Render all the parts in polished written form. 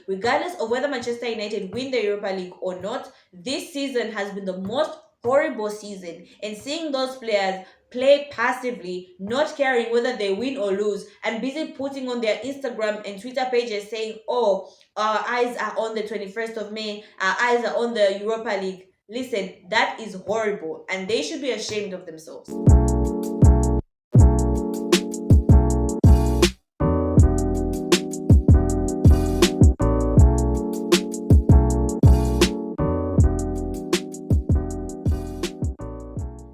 regardless of whether Manchester United win the Europa League or not, this season has been the most horrible season. And seeing those players play passively, not caring whether they win or lose, and busy putting on their Instagram and Twitter pages saying, oh, our eyes are on the 21st of May, our eyes are on the Europa League. Listen, that is horrible, and they should be ashamed of themselves.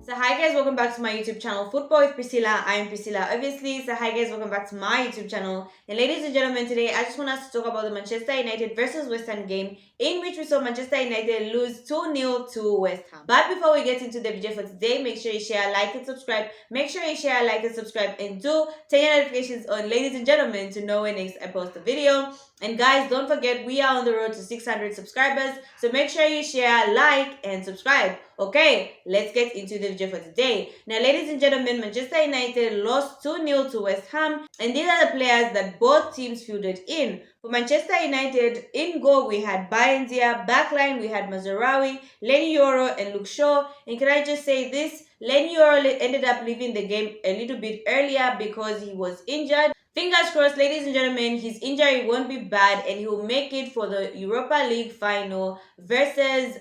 So hi guys, welcome back to my YouTube channel, Football with Priscilla. I am Priscilla, obviously. So hi guys, welcome back to my YouTube channel. And ladies and gentlemen, today I just want us to talk about the Manchester United versus Westham game, in which we saw Manchester United lose 2-0 to Westham. But before we get into the video for today, make sure you share, like, and subscribe. Make sure you share, like, and subscribe, and do turn your notifications on, ladies and gentlemen, to know when next I post a video. And guys, don't forget, we are on the road to 600 subscribers, so make sure you share, like, and subscribe. Okay, let's get into the video for today. Now, ladies and gentlemen, Manchester United lost 2-0 to West Ham, and these are the players that both teams fielded in. For Manchester United, in goal we had Bayendia, backline we had Mazraoui, Lenny Yoro, and Luke Shaw. And can I just say this? Lenny Yoro ended up leaving the game a little bit earlier because he was injured. Fingers crossed, ladies and gentlemen, his injury won't be bad and he will make it for the Europa League final versus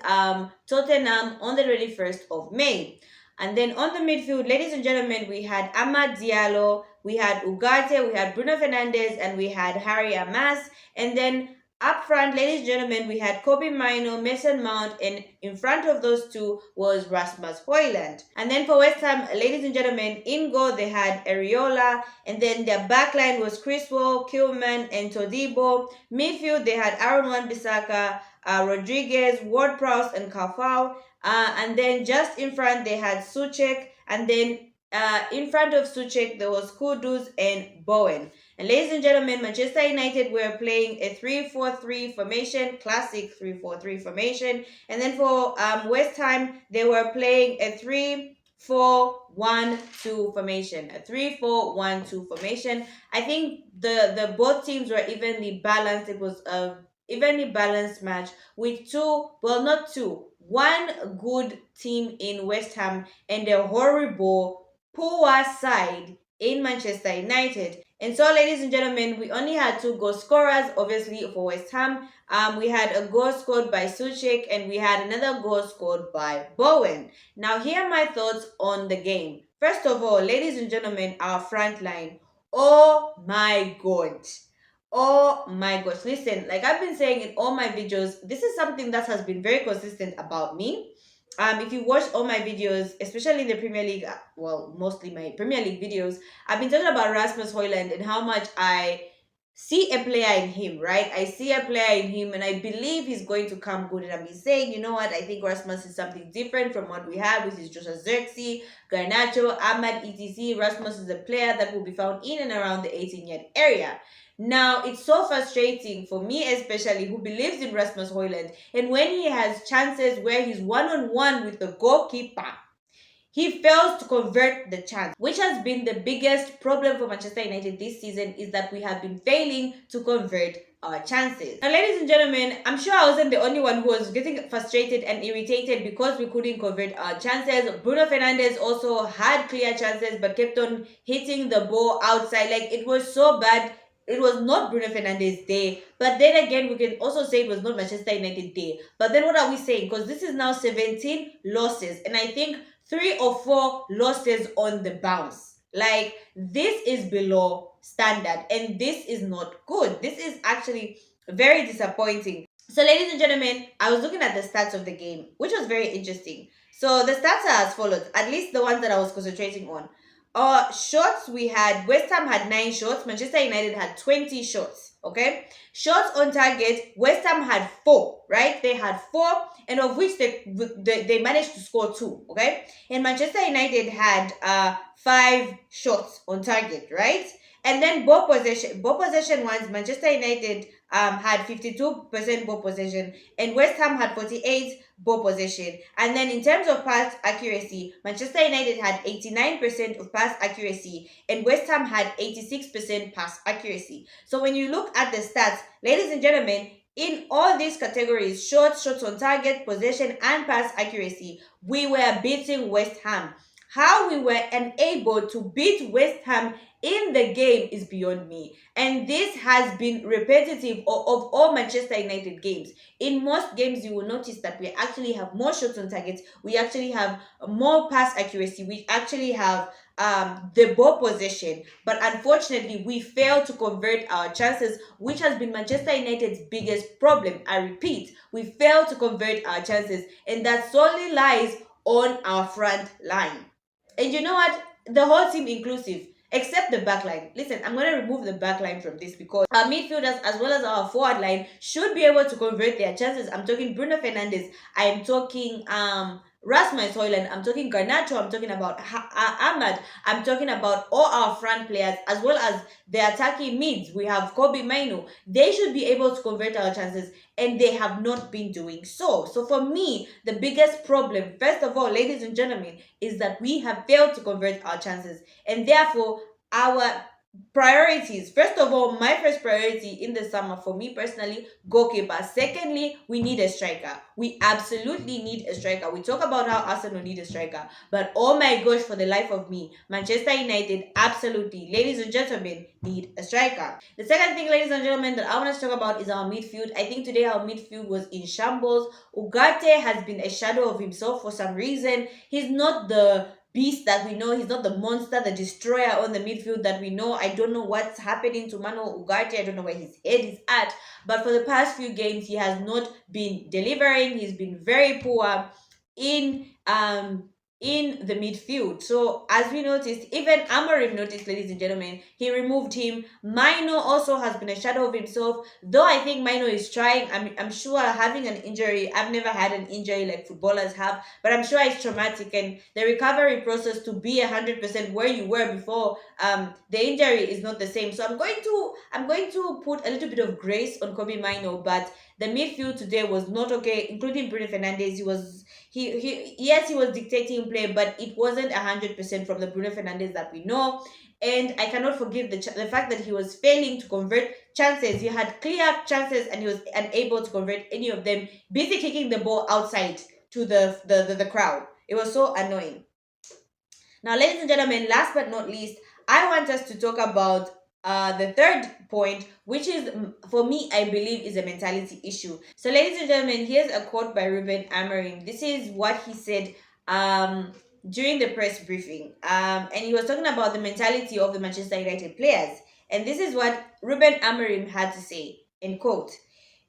Tottenham on the 21st of May. And then on the midfield, ladies and gentlemen, we had Amad Diallo, we had Ugarte, we had Bruno Fernandes, and we had Harry Amas. And then up front, ladies and gentlemen, we had Kobe Mino, Mason Mount, and in front of those two was Rasmus Højlund. And then for West Ham, ladies and gentlemen, in goal they had Areola, and then their backline was Criswell, Kilman, and Todibo. Midfield they had Aaron Wan-Bissaka, Rodriguez, Ward-Prowse, and Caufau. And then just in front they had Souček, and then in front of Souček there was Kudus and Bowen. And ladies and gentlemen, Manchester United were playing a 3-4-3 formation, classic 3-4-3 formation. And then for West Ham, they were playing a 3-4-1-2 formation, a 3-4-1-2 formation. I think the both teams were evenly balanced. It was a evenly balanced match with one good team in West Ham and a horrible, poor side in Manchester United. And so, ladies and gentlemen, we only had 2 goal scorers, obviously, for West Ham. We had a goal scored by Souček and we had another goal scored by Bowen. Now, here are my thoughts on the game. First of all, ladies and gentlemen, our front line. Oh my God. Oh my gosh. Listen, like I've been saying in all my videos, this is something that has been very consistent about me. If you watch all my videos, especially in the Premier League, well, mostly my Premier League videos, I've been talking about Rasmus Højlund and how much I see a player in him, right? I see a player in him and I believe he's going to come good. And I've been saying, you know what, I think Rasmus is something different from what we have, which is Joshua Zirkzee, Garnacho, Ahmad, etc. Rasmus is a player that will be found in and around the 18-yard area. Now, it's so frustrating for me especially, who believes in Rasmus Højlund, and when he has chances where he's one-on-one with the goalkeeper, he fails to convert the chance, which has been the biggest problem for Manchester United this season, is that we have been failing to convert our chances. Now, ladies and gentlemen, I'm sure I wasn't the only one who was getting frustrated and irritated because we couldn't convert our chances. Bruno Fernandes also had clear chances but kept on hitting the ball outside. Like, it was so bad. It was not Bruno Fernandes' day. But then again, we can also say it was not Manchester United day. But then what are we saying? Because this is now 17 losses. And I think 3 or 4 losses on the bounce. Like, this is below standard. And this is not good. This is actually very disappointing. So, ladies and gentlemen, I was looking at the stats of the game, which was very interesting. So, the stats are as follows. At least the ones that I was concentrating on. Shots, we had West Ham had 9 shots, Manchester United had 20 shots. Okay, shots on target, West Ham had 4, right? They had 4, and of which they managed to score 2. Okay, and Manchester United had 5 shots on target, right? And then ball possession ones, Manchester United had 52% ball possession, and West Ham had 48 ball possession. And then in terms of pass accuracy, Manchester United had 89% of pass accuracy, and West Ham had 86% pass accuracy. So when you look at the stats, ladies and gentlemen, in all these categories, shots on target, possession, and pass accuracy, we were beating West Ham. How we were unable to beat West Ham in the game is beyond me. And this has been repetitive of all Manchester United games. In most games, you will notice that we actually have more shots on target, we actually have more pass accuracy, we actually have the ball possession, but unfortunately, we fail to convert our chances, which has been Manchester United's biggest problem. I repeat, we fail to convert our chances, and that solely lies on our front line. And you know what? The whole team inclusive, except the back line. Listen, I'm going to remove the back line from this because our midfielders as well as our forward line should be able to convert their chances. I'm talking Bruno Fernandes. I'm talking Rasmus Højlund. I'm talking Garnacho. I'm talking about Ahmad. I'm talking about all our front players as well as the attacking mids. We have Kobe Mainu. They should be able to convert our chances, and they have not been doing so. So for me, the biggest problem, first of all, ladies and gentlemen, is that we have failed to convert our chances, and therefore our priorities, first of all, my first priority in the summer for me personally, goalkeeper. Secondly, we need a striker. We absolutely need a striker. We talk about how Arsenal need a striker, but oh my gosh, for the life of me, Manchester United absolutely, ladies and gentlemen, need a striker. The second thing, ladies and gentlemen, that I want to talk about is our midfield. I think today our midfield was in shambles. Ugarte has been a shadow of himself for some reason. He's not the beast that we know. He's not the monster, the destroyer on the midfield that we know. I don't know what's happening to Manuel Ugarte. I don't know where his head is at. But for the past few games, he has not been delivering. He's been very poor in the midfield. So as we noticed, even Amorim noticed, ladies and gentlemen, he removed him. Mino also has been a shadow of himself, though I think Mino is trying. I'm sure having an injury, I've never had an injury like footballers have, but I'm sure it's traumatic, and the recovery process to be 100% where you were before the injury is not the same. So I'm going to put a little bit of grace on Kobe Mino, but the midfield today was not okay, including Bruno Fernandes. He was dictating play, but it wasn't 100% from the Bruno Fernandes that we know. And I cannot forgive the fact that he was failing to convert chances. He had clear chances and he was unable to convert any of them, busy kicking the ball outside to the crowd. It was so annoying. Now, ladies and gentlemen, last but not least, I want us to talk about the third point, which is, for me, I believe is a mentality issue. So, ladies and gentlemen, here's a quote by Reuben Amorim. This is what he said during the press briefing. And he was talking about the mentality of the Manchester United players. And this is what Reuben Amorim had to say, in quote,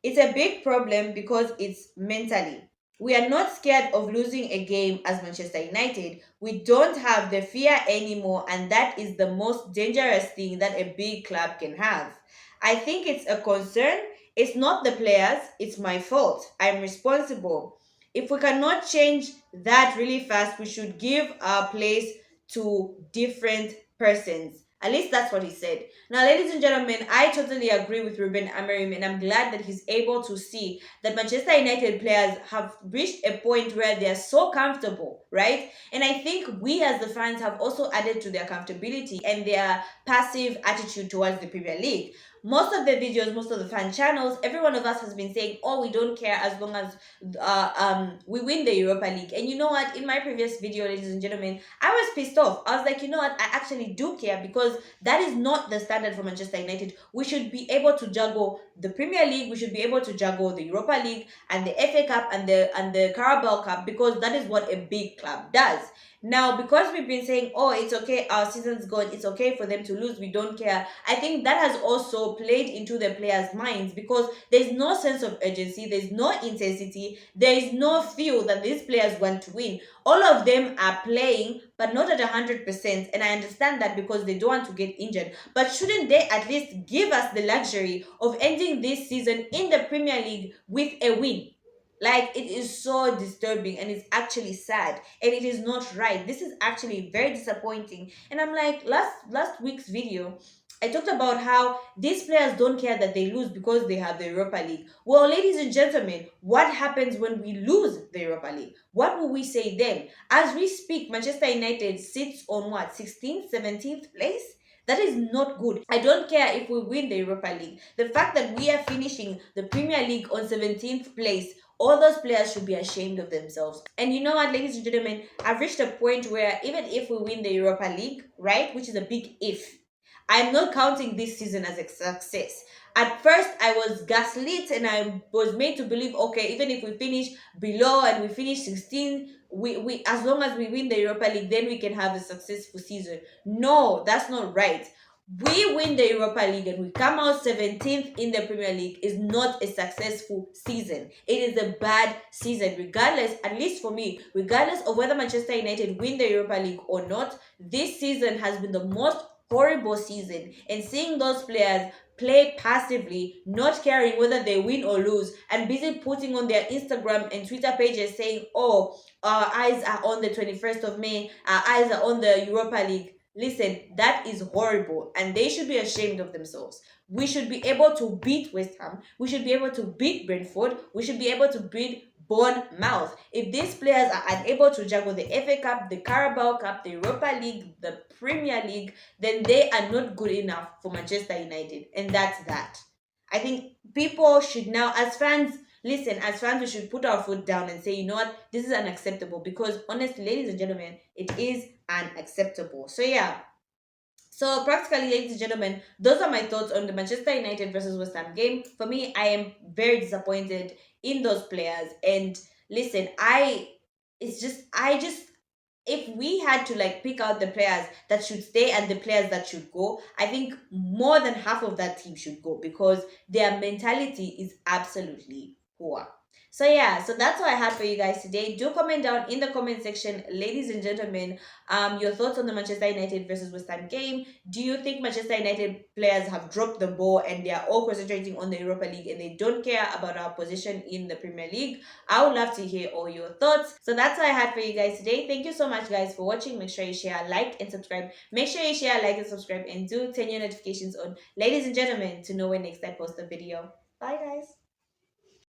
"It's a big problem because it's mentally. We are not scared of losing a game as Manchester United. We don't have the fear anymore, and that is the most dangerous thing that a big club can have. I think it's a concern. It's not the players, it's my fault. I'm responsible. If we cannot change that really fast, we should give our place to different persons." At least that's what he said. Now, ladies and gentlemen, I totally agree with Ruben Amorim, and I'm glad that he's able to see that Manchester United players have reached a point where they're so comfortable, right? And I think we as the fans have also added to their comfortability and their passive attitude towards the Premier League. Most of the videos, most of the fan channels, every one of us has been saying, "Oh, we don't care as long as we win the Europa League." And you know what? In my previous video, ladies and gentlemen, I was pissed off. I was like, you know what? I actually do care, because that is not the standard for Manchester United. We should be able to juggle the Premier League. We should be able to juggle the Europa League and the FA Cup and the Carabao Cup, because that is what a big club does. Now, because we've been saying, "Oh, it's okay, our season's gone, it's okay for them to lose, we don't care," I think that has also played into the players' minds, because there's no sense of urgency, there's no intensity, there is no feel that these players want to win. All of them are playing, but not at 100%, and I understand that because they don't want to get injured. But shouldn't they at least give us the luxury of ending this season in the Premier League with a win? Like, it is so disturbing, and it's actually sad, and it is not right. This is actually very disappointing. And I'm like, last week's video, I talked about how these players don't care that they lose because they have the Europa League. Well, ladies and gentlemen, what happens when we lose the Europa League? What will we say then? As we speak, Manchester United sits on what, 16th, 17th place? That is not good. I don't care if we win the Europa League. The fact that we are finishing the Premier League on 17th place, all those players should be ashamed of themselves. And you know what, ladies and gentlemen, I've reached a point where even if we win the Europa League, right, which is a big if, I'm not counting this season as a success. At first, I was gaslit and I was made to believe, okay, even if we finish below and we finish 16, we as long as we win the Europa League, then we can have a successful season. No, that's not right. We win the Europa League and we come out 17th in the Premier League is not a successful season. It is a bad season, regardless, at least for me, regardless of whether Manchester United win the Europa League or not. This season has been the most horrible season, and seeing those players play passively, not caring whether they win or lose, and busy putting on their Instagram and Twitter pages saying, oh, our eyes are on the 21st of May, our eyes are on the Europa League. Listen, that is horrible, and they should be ashamed of themselves. We should be able to beat West Ham. We should be able to beat Brentford. We should be able to beat Bournemouth. If these players are unable to juggle the FA Cup, the Carabao Cup, the Europa League, the Premier League, then they are not good enough for Manchester United. And that's that. I think people should now, as fans, listen, as fans, we should put our foot down and say, you know what, this is unacceptable. Because honestly, ladies and gentlemen, it is unacceptable. So, yeah. So practically, ladies and gentlemen, those are my thoughts on the Manchester United versus West Ham game. For me, I am very disappointed in those players. And listen, I just if we had to like pick out the players that should stay and the players that should go, I think more than half of that team should go because their mentality is absolutely poor. So yeah, so that's what I had for you guys today. Do comment down in the comment section, ladies and gentlemen, your thoughts on the Manchester United versus West Ham game. Do you think Manchester United players have dropped the ball and they are all concentrating on the Europa League and they don't care about our position in the Premier League? I would love to hear all your thoughts. So that's what I had for you guys today. Thank you so much, guys, for watching. Make sure you share, like, and subscribe. Make sure you share, like, and subscribe, and do turn your notifications on, ladies and gentlemen, to know when next I post a video. Bye, guys.